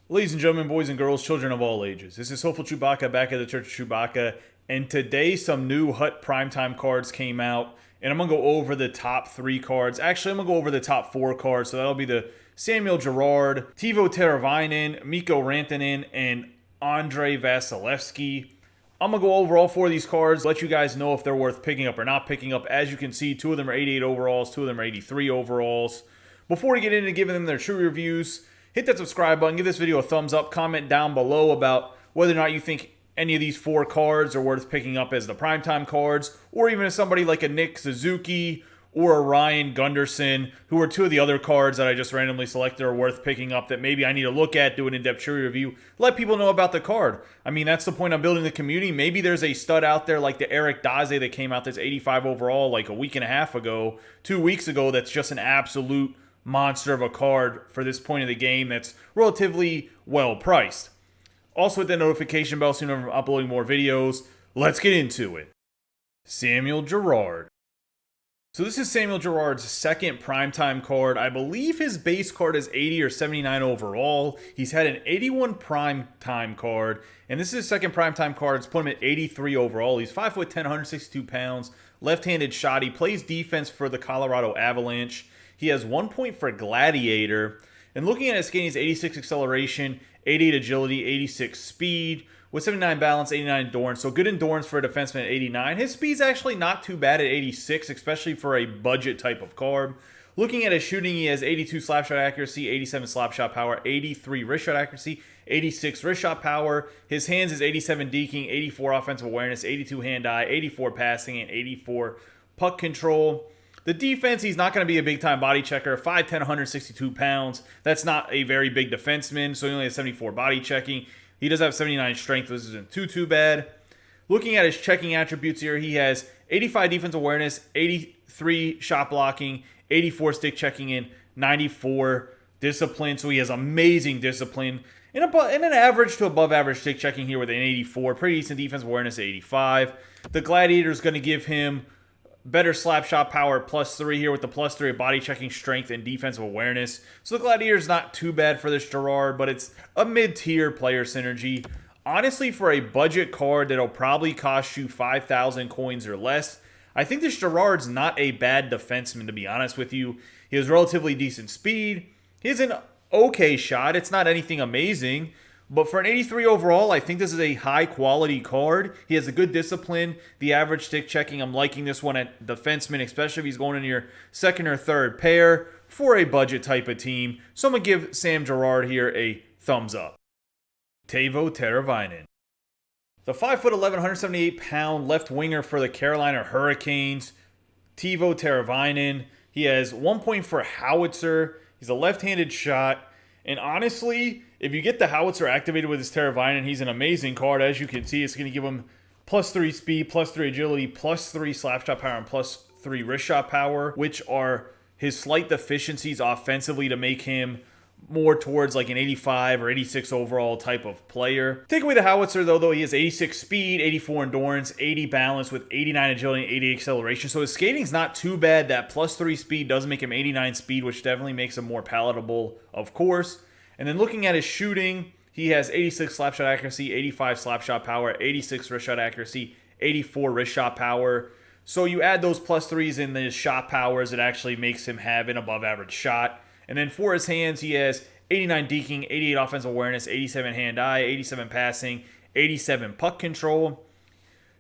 Ladies and gentlemen, boys and girls, children of all ages, this is Hopeful Chewbacca back at the Church of Chewbacca, and today some new Hut Primetime cards came out, and I'm going to go over the top 3 cards. Actually, I'm going to go over the top 4 cards, so that'll be the Samuel Girard, Teuvo Teravainen, Mikko Rantanen, and Andrei Vasilevskiy. I'm going to go over all 4 of these cards, let you guys know if they're worth picking up or not picking up. As you can see, 2 of them are 88 overalls, 2 of them are 83 overalls. Before we get into giving them their true reviews, hit that subscribe button, give this video a thumbs up, comment down below about whether or not you think any of these 4 cards are worth picking up as the primetime cards, or even as somebody like a Nick Suzuki or a Ryan Gunderson, who are 2 of the other cards that I just randomly selected are worth picking up that maybe I need to look at, do an in-depth true review, let people know about the card. I mean, that's the point I'm building the community. Maybe there's a stud out there like the Eric Daze that came out that's 85 overall like a week and a half ago, 2 weeks ago, that's just an absolute monster of a card for this point of the game that's relatively well priced. Also hit that notification bell so you know I'm uploading more videos. Let's get into it. Samuel Girard. So this is Samuel Girard's second primetime card. I believe his base card is 80 or 79 overall. He's had an 81 primetime card, and this is his second primetime card. It's put him at 83 overall. He's 5'10", 162 pounds, left-handed shot. He plays defense for the Colorado Avalanche. He has 1 point for Gladiator. And looking at his skating, he's 86 acceleration, 88 agility, 86 speed, with 79 balance, 89 endurance. So good endurance for a defenseman at 89. His speed's actually not too bad at 86, especially for a budget type of card. Looking at his shooting, he has 82 slap shot accuracy, 87 slap shot power, 83 wrist shot accuracy, 86 wrist shot power. His hands is 87 deking, 84 offensive awareness, 82 hand-eye, 84 passing, and 84 puck control. The defense, he's not going to be a big-time body checker. 5'10", 162 pounds. That's not a very big defenseman, so he only has 74 body checking. He does have 79 strength. This isn't too bad. Looking at his checking attributes here, he has 85 defense awareness, 83 shot blocking, 84 stick checking, and 94 discipline. So he has amazing discipline. And an average to above average stick checking here with an 84. Pretty decent defense awareness at 85. The Gladiator is going to give him better slap shot power +3 here with the +3 of body checking, strength, and defensive awareness. So the Gladiator is not too bad for this Girard, but it's a mid-tier player synergy. Honestly, for a budget card that'll probably cost you 5,000 coins or less, I think this Girard's not a bad defenseman, to be honest with you. He has relatively decent speed. He has an okay shot. It's not anything amazing. But for an 83 overall, I think this is a high-quality card. He has a good discipline. The average stick checking, I'm liking this one at defenseman, especially if he's going in your second or third pair for a budget type of team. So I'm going to give Sam Girard here a thumbs up. Teuvo Teravainen. The 5'11", 178-pound left winger for the Carolina Hurricanes, Teuvo Teravainen. He has 1 point for howitzer. He's a left-handed shot. And honestly, if you get the howitzer activated with his Teravainen, he's an amazing card. As you can see, it's going to give him +3 speed, +3 agility, +3 slap shot power, and +3 wrist shot power, which are his slight deficiencies offensively to make him more towards like an 85 or 86 overall type of player. Take away the howitzer, though he has 86 speed, 84 endurance, 80 balance with 89 agility, and 80 acceleration. So his skating's not too bad. That +3 speed does make him 89 speed, which definitely makes him more palatable, of course. And then looking at his shooting, he has 86 slap shot accuracy, 85 slap shot power, 86 wrist shot accuracy, 84 wrist shot power. So you add those +3s in his shot powers, it actually makes him have an above average shot. And then for his hands, he has 89 deking, 88 offensive awareness, 87 hand-eye, 87 passing, 87 puck control.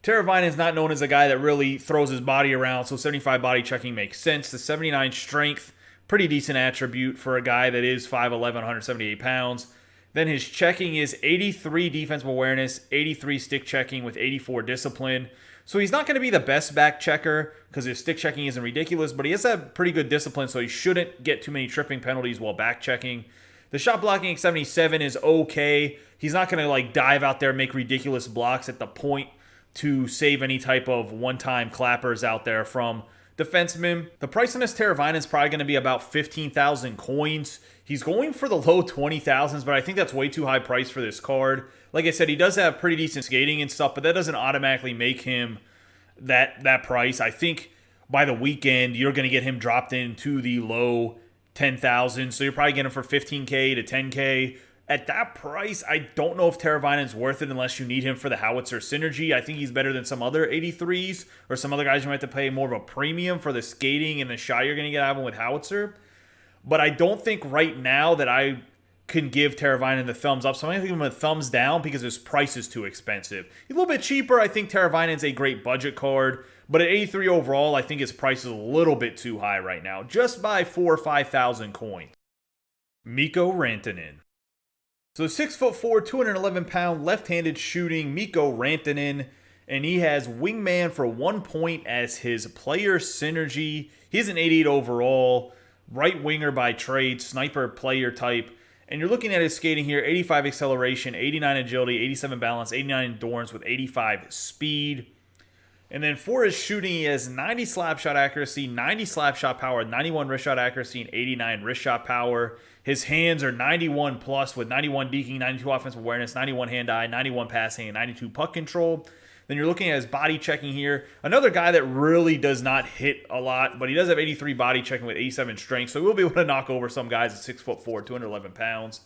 Teravainen is not known as a guy that really throws his body around, so 75 body checking makes sense. The 79 strength, pretty decent attribute for a guy that is 5'11", 178 pounds. Then his checking is 83 defensive awareness, 83 stick checking with 84 discipline. So he's not going to be the best back checker because his stick checking isn't ridiculous, but he has a pretty good discipline, so he shouldn't get too many tripping penalties while back checking. The shot blocking at 77 is okay. He's not going to like dive out there and make ridiculous blocks at the point to save any type of one-time clappers out there from defensemen. The price on this Teravainen is probably going to be about 15,000 coins. He's going for the low 20,000s, but I think that's way too high price for this card. Like I said, he does have pretty decent skating and stuff, but that doesn't automatically make him that price. I think by the weekend, you're going to get him dropped into the low 10,000. So you're probably getting him for 15K to 10K At that price, I don't know if Teravainen's worth it unless you need him for the howitzer synergy. I think he's better than some other 83s or some other guys you might have to pay more of a premium for the skating and the shot you're going to get out of him with howitzer. But I don't think right now that I can give Teravainen the thumbs up. So I'm going to give him a thumbs down because his price is too expensive. He's a little bit cheaper. I think Teravainen's a great budget card. But at 83 overall, I think his price is a little bit too high right now. Just by 4,000 or 5,000 coins. Mikko Rantanen. So 6'4", 211-pound left-handed shooting Mikko Rantanen, and he has wingman for 1 point as his player synergy. He's an 88 overall, right winger by trade, sniper player type. And you're looking at his skating here, 85 acceleration, 89 agility, 87 balance, 89 endurance with 85 speed. And then for his shooting, he has 90 slap shot accuracy, 90 slap shot power, 91 wrist shot accuracy, and 89 wrist shot power. His hands are 91 plus with 91 deking, 92 offensive awareness, 91 hand-eye, 91 passing, and 92 puck control. Then you're looking at his body checking here. Another guy that really does not hit a lot, but he does have 83 body checking with 87 strength, so he will be able to knock over some guys at 6'4", 211 pounds.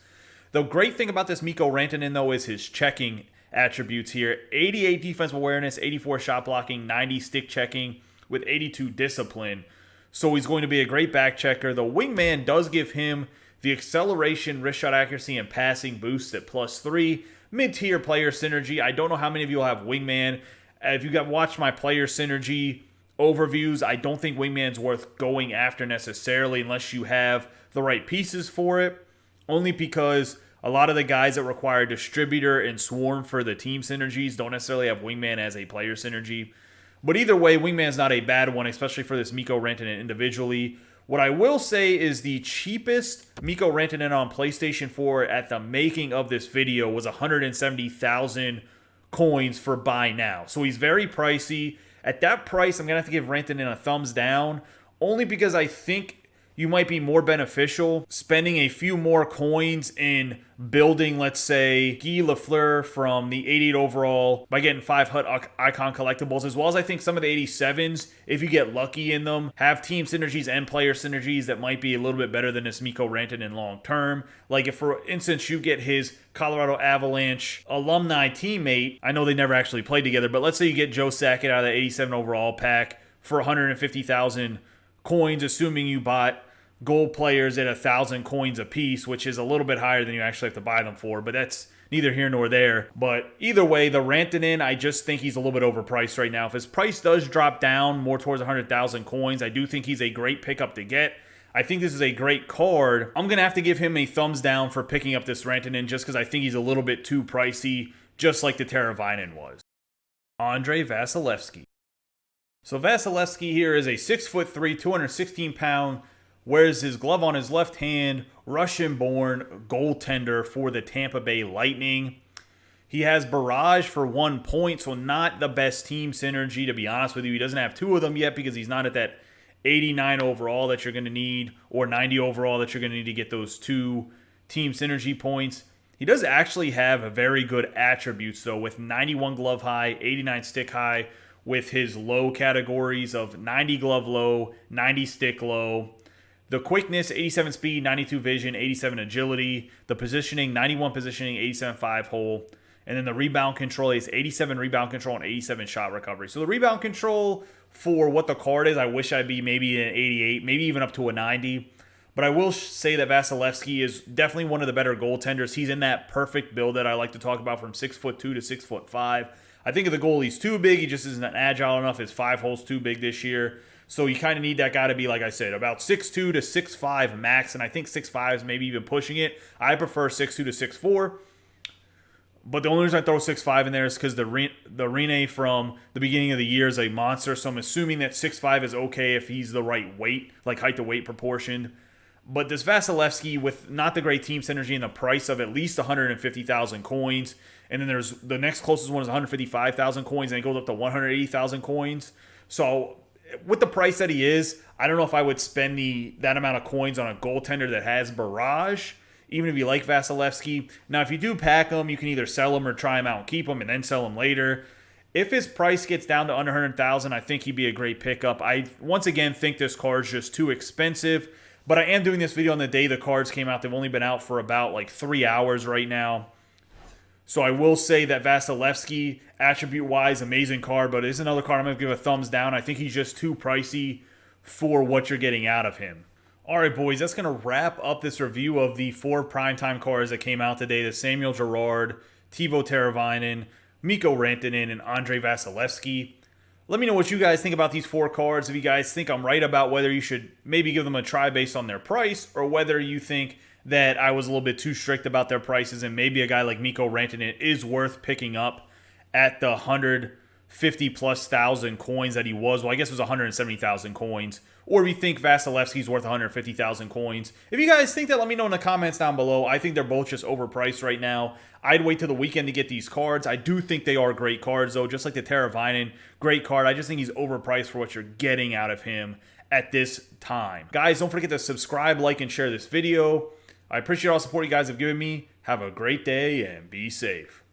The great thing about this Mikko Rantanen, though, is his checking attributes here. 88 defensive awareness, 84 shot blocking, 90 stick checking with 82 discipline. So he's going to be a great back checker. The wingman does give him the acceleration, wrist shot accuracy, and passing boost at +3. Mid-tier player synergy. I don't know how many of you will have wingman. If you got watched my player synergy overviews, I don't think wingman's worth going after necessarily unless you have the right pieces for it. Only because a lot of the guys that require distributor and swarm for the team synergies don't necessarily have wingman as a player synergy. But either way, wingman's not a bad one, especially for this Mikko Rantanen individually. What I will say is the cheapest Mikko Rantanen on PlayStation 4 at the making of this video was 170,000 coins for buy now. So he's very pricey. At that price, I'm going to have to give Rantanen a thumbs down, only because I think you might be more beneficial spending a few more coins in building, let's say, Guy Lafleur from the 88 overall by getting 5 HUT icon collectibles, as well as I think some of the 87s, if you get lucky in them, have team synergies and player synergies that might be a little bit better than this Mikko Rantanen long term. Like if, for instance, you get his Colorado Avalanche alumni teammate, I know they never actually played together, but let's say you get Joe Sakic out of the 87 overall pack for 150,000 coins, assuming you bought gold players at 1,000 coins a piece, which is a little bit higher than you actually have to buy them for, but that's neither here nor there. But either way, the Rantanen, I just think he's a little bit overpriced right now. If his price does drop down more towards 100,000 coins, I do think he's a great pickup to get. I think this is a great card. I'm going to have to give him a thumbs down for picking up this Rantanen just because I think he's a little bit too pricey, just like the Teravainen was. Andrei Vasilevskiy. So Vasilevskiy here is a 6'3", 216-pound, wears his glove on his left hand, Russian-born goaltender for the Tampa Bay Lightning. He has barrage for 1 point, so not the best team synergy, to be honest with you. He doesn't have 2 of them yet because he's not at that 89 overall that you're going to need, or 90 overall that you're going to need to get those 2 team synergy points. He does actually have a very good attributes, though, with 91 glove high, 89 stick high, with his low categories of 90 glove low, 90 stick low. The quickness, 87 speed, 92 vision, 87 agility. The positioning, 91 positioning, 87 5 hole. And then the rebound control is 87 rebound control and 87 shot recovery. So the rebound control for what the card is, I wish I'd be maybe an 88, maybe even up to a 90. But I will say that Vasilevskiy is definitely one of the better goaltenders. He's in that perfect build that I like to talk about from 6'2" to 6'5". I think if the goalie's too big, he just isn't agile enough. His 5 hole's too big this year. So you kind of need that guy to be, like I said, about 6'2 to 6'5 max, and I think 6'5 is maybe even pushing it. I prefer 6'2 to 6'4. But the only reason I throw 6'5 in there is because the Rene from the beginning of the year is a monster, so I'm assuming that 6'5 is okay if he's the right weight, like height to weight proportion. But this Vasilevskiy, with not the great team synergy and the price of at least 150,000 coins, and then there's the next closest one is 155,000 coins, and it goes up to 180,000 coins. So with the price that he is, I don't know if I would spend that amount of coins on a goaltender that has barrage, even if you like Vasilevskiy. Now, if you do pack him, you can either sell him or try him out and keep him and then sell him later. If his price gets down to under 100,000, I think he'd be a great pickup. I, once again, think this card is just too expensive. But I am doing this video on the day the cards came out. They've only been out for about like 3 hours right now. So I will say that Vasilevskiy, attribute-wise, amazing card, but it is another card I'm going to give a thumbs down. I think he's just too pricey for what you're getting out of him. All right, boys, that's going to wrap up this review of the 4 primetime cards that came out today. The Samuel Girard, Teuvo Teravainen, Mikko Rantanen, and Andrei Vasilevskiy. Let me know what you guys think about these 4 cards. If you guys think I'm right about whether you should maybe give them a try based on their price, or whether you think that I was a little bit too strict about their prices and maybe a guy like Mikko Rantanen is worth picking up at the 150+ thousand coins that he was. Well, I guess it was 170,000 coins. Or if you think Vasilevsky's worth 150,000 coins. If you guys think that, let me know in the comments down below. I think they're both just overpriced right now. I'd wait till the weekend to get these cards. I do think they are great cards, though. Just like the Teravainen, great card. I just think he's overpriced for what you're getting out of him at this time. Guys, don't forget to subscribe, like, and share this video. I appreciate all the support you guys have given me. Have a great day and be safe.